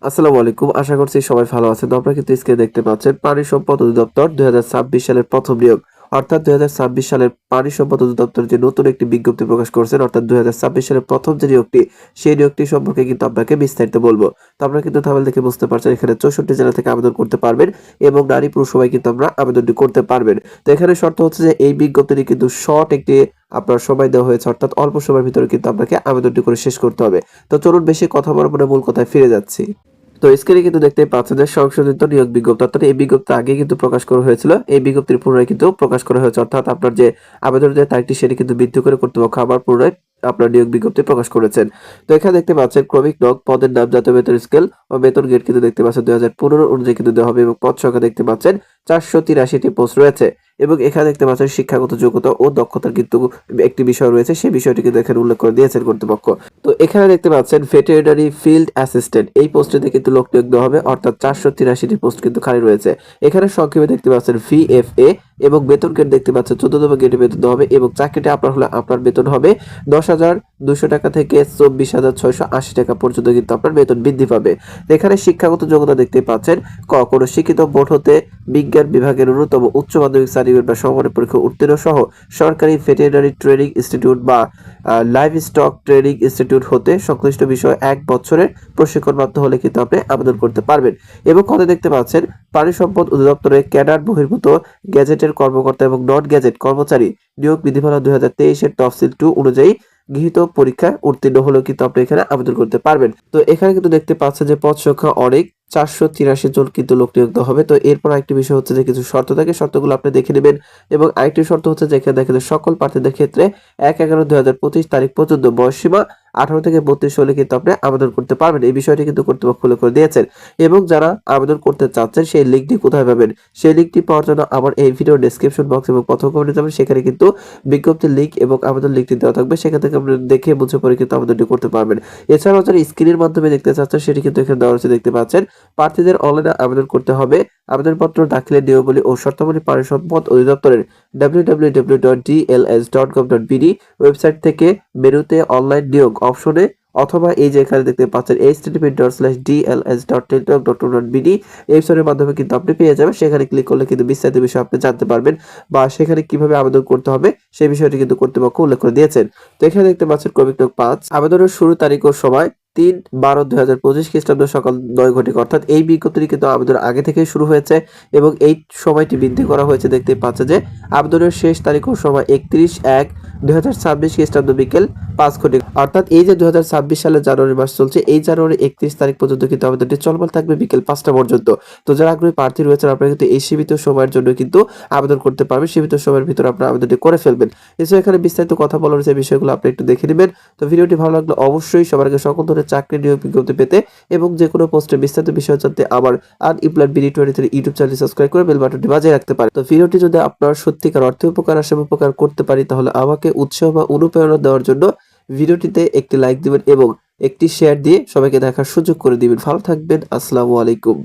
আসসালামু আলাইকুম। আশা করছি সবাই ভালো আছেন। তো আপনারা কিন্তু স্ক্রিনে দেখতে পাচ্ছেন পানি সম্পদ অধিদপ্তর ২০২৬ সালের প্রথম নিয়োগ। অর্থাৎ ২০২৬ সালের পানি সম্পদ অধিদপ্তর যে নতুন একটি বিজ্ঞপ্তি প্রকাশ করেছেন, অর্থাৎ ২০২৬ সালের প্রথম যে নিয়োগটি, সেই নিয়োগটি সম্পর্কে কিন্তু আপনাকে বিস্তারিত বলবো। তো আপনারা কিন্তু থাম্বনেল দেখে বুঝতে পারছেন এখানে ৬৪ জেলা থেকে আবেদন করতে পারবেন এবং নারী পুরুষ সবাই কিন্তু আমরা আবেদনটি করতে পারবেন। তো এখানে শর্ত হচ্ছে যে এই বিজ্ঞপ্তিটি কিন্তু শর্ট একটি আপনার সময় দেওয়া হয়েছে, অর্থাৎ অল্প সময়ের ভিতরে কিন্তু আপনাকে আবেদনটি করে শেষ করতে হবে। তো চলুন বেশি কথা বলবো না, মূল কথায় ফিরে যাচ্ছি। তো স্ক্রিনে কিন্তু দেখতেই পাচ্ছেন যে সংশোধিত নিয়োগ বিজ্ঞপ্তি, অর্থাৎ এই বিজ্ঞপ্তি আগে কিন্তু প্রকাশ করা হয়েছিল, এই বিজ্ঞপ্তির পুনরায় কিন্তু প্রকাশ করা হয়েছে, অর্থাৎ আপনার যে আবেদনের যে তারিখটি সেটি কিন্তু বৃদ্ধি করে কর্তৃপক্ষ আবার পুনরায় আপনার নিয়োগ বিজ্ঞপ্তি প্রকাশ করেছেন। তো এখানে দেখতে পাচ্ছেন ক্রমিক নং, পদের নাম, জাতীয় বেতন স্কেল ও বেতন গ্রেড কিন্তু দেখতে পাচ্ছেন 2015 অনুযায়ী কিন্তু দেওয়া হবে এবং পদ সংখ্যা দেখতে পাচ্ছেন 483টি পোস্ট রয়েছে এবং এখানে দেখতে পাচ্ছেন শিক্ষাগত যোগ্যতা ও দক্ষতার কিন্তু একটি বিষয় রয়েছে, সেই বিষয়টি কিন্তু এখানে উল্লেখ করে দিয়েছেন কর্তৃপক্ষ। তো এখানে দেখতে পাচ্ছেন ভেটেরিনারি ফিল্ড অ্যাসিস্ট্যান্ট, এই পোস্টটিতে কিন্তু লোক নিয়োগ দেওয়া হবে, অর্থাৎ 483টি পোস্ট কিন্তু খালি রয়েছে। এখানে সংক্ষেপে দেখতে পাচ্ছেন VFA এবং বেতন গ্রেড দেখতে পাচ্ছেন 14তম গ্রেডে বেতন দেওয়া হবে এবং চাকরিটা আপনার হলে আপনার বেতন হবে 10,200 টাকা থেকে 24,680 টাকা পর্যন্ত কিন্তু আপনার বেতন বৃদ্ধি পাবে। এখানে শিক্ষাগত যোগ্যতা দেখতে পাচ্ছেন কোনো শিক্ষিত বোর্ড হতে বিজ্ঞান বিভাগের ন্যূনতম উচ্চ মাধ্যমিক সার্টিফিকেট বা সমমানের পরীক্ষা উত্তীর্ণ সহ সরকারি ভেটেরিনারি ট্রেনিং ইনস্টিটিউট বা লাইভ স্টক ট্রেনিং ইনস্টিটিউট হতে সংশ্লিষ্ট বিষয়ে 1 বছরের প্রশিক্ষণপ্রাপ্ত হলে কিন্তু আপনি আবেদন করতে পারবেন। এবং কত দেখতে পাচ্ছেন পানি সম্পদ অধিদপ্তরে ক্যাডার বহির্ভূত গ্যাজেটের কর্মকর্তা এবং নন গ্যাজেট কর্মচারী নিয়োগ বিধিমালা 2023 এর তফসিল 2 অনুযায়ী গৃহীত পরীক্ষায় উত্তীর্ণ হলেও কিন্তু আপনি এখানে আবেদন করতে পারবেন। তো এখানে কিন্তু দেখতে পাচ্ছেন যে পদ সংখ্যা অনেক, 483 জন কিন্তু লোক নিয়োগ দেওয়া হবে। তো এরপর আরেকটি বিষয় হচ্ছে যে কিছু শর্ত থাকে, শর্তগুলো আপনি দেখে নেবেন এবং আরেকটি শর্ত হচ্ছে যে এখানে দেখেন যে সকল প্রার্থীদের ক্ষেত্রে 1/11/2025 তারিখ পর্যন্ত বয়সসীমা 18 থেকে 32 হলে কিন্তু আপনি আবেদন করতে পারবেন। এই বিষয়টি কিন্তু কর্তৃপক্ষ উল্লেখ করে দিয়েছেন এবং যারা আবেদন করতে চাচ্ছেন সেই লিঙ্কটি কোথায় পাবেন, সেই লিঙ্কটি পাওয়ার জন্য আমার এই ভিডিও ডেসক্রিপশন বক্স এবং প্রথম কমেন্টে যাবেন, সেখানে কিন্তু বিজ্ঞপ্তির লিঙ্ক এবং আবেদন লিঙ্কটি দেওয়া থাকবে, সেখান থেকে আপনি দেখে বুঝে পরে কিন্তু আবেদনটি করতে পারবেন। এছাড়াও যারা স্ক্রিনের মাধ্যমে দেখতে চাচ্ছেন সেটি কিন্তু এখানে দেওয়া রয়েছে, দেখতে পাচ্ছেন। প্রার্থীদের অনলাইনে আবেদন করতে হবে। আবেদনপত্র দাখিলের নিয়মাবলী ও শর্তাবলী পানি সম্পদ অধিদপ্তরের www.dls.gov.bd ওয়েবসাইট থেকে মেনুতে অনলাইন নিয়োগ অপশনে অথবা এই যে এখানে দেখতে পাচ্ছেন http://dls.teletalk.com.bd এই ওয়েবসাইটের মাধ্যমে কিন্তু আপনি পেয়ে যাবেন। সেখানে ক্লিক করলে কিন্তু বিস্তারিত বিষয় আপনি জানতে পারবেন বা সেখানে কিভাবে আবেদন করতে হবে সেই বিষয়টি কিন্তু কর্তৃপক্ষ উল্লেখ করে দিয়েছেন। তো এখানে দেখতে পাচ্ছেন ক্রমিক নং 5 আবেদনের শুরু তারিখ ও সময় 3/12/2025 খ্রিস্টাব্দ সকাল 9 ঘটিকা, অর্থাৎ এই বিজ্ঞপ্তিটি কিন্তু আবেদন আগে থেকেই শুরু হয়েছে এবং এই সময়টি বৃদ্ধি করা হয়েছে। দেখতে পাচ্ছে যে আবেদনের শেষ তারিখ ও সময় 31/1/2026 খ্রিস্টাব্দ বিকেল 5 ঘটিকা, অর্থাৎ এই যে 2026 সালের জানুয়ারি মাস চলছে, এই জানুয়ারি 31 তারিখ পর্যন্ত কিন্তু আবেদনটি চলমান থাকবে বিকেল 5টা পর্যন্ত। তো যারা আগ্রহী প্রার্থী রয়েছেন আপনারা কিন্তু এই সীমিত সময়ের জন্য কিন্তু আবেদন করতে পারবেন, সীমিত সময়ের ভিতরে আপনারা আবেদনটি করে ফেলবেন। এছাড়া এখানে বিস্তারিত কথা বলা রয়েছে, বিষয়গুলো আপনি একটু দেখে নেবেন। তো ভিডিওটি ভালো লাগলে অবশ্যই সবার আগে সকল ধরনের চাকরি নিয়োগ বিজ্ঞপ্তি পেতে এবং যে কোনো পোস্টের বিস্তারিত বিষয় জানতে আমার unemployed BD 23 YouTube channel subscribe করে বেল বাটনটি বাজিয়ে রাখতে পারেন। তো ভিডিওটি যদি আপনার সত্যিকার অর্থে উপকার আসে, উপকার করতে পারি, তাহলে আমাকে উৎসাহ বা অনুপ্রেরণা দেওয়ার জন্য ভিডিওটিতে একটি লাইক দিবেন এবং একটি শেয়ার দিয়ে সবাইকে দেখার সুযোগ করে দিবেন। ভালো থাকবেন। আসসালামু আলাইকুম।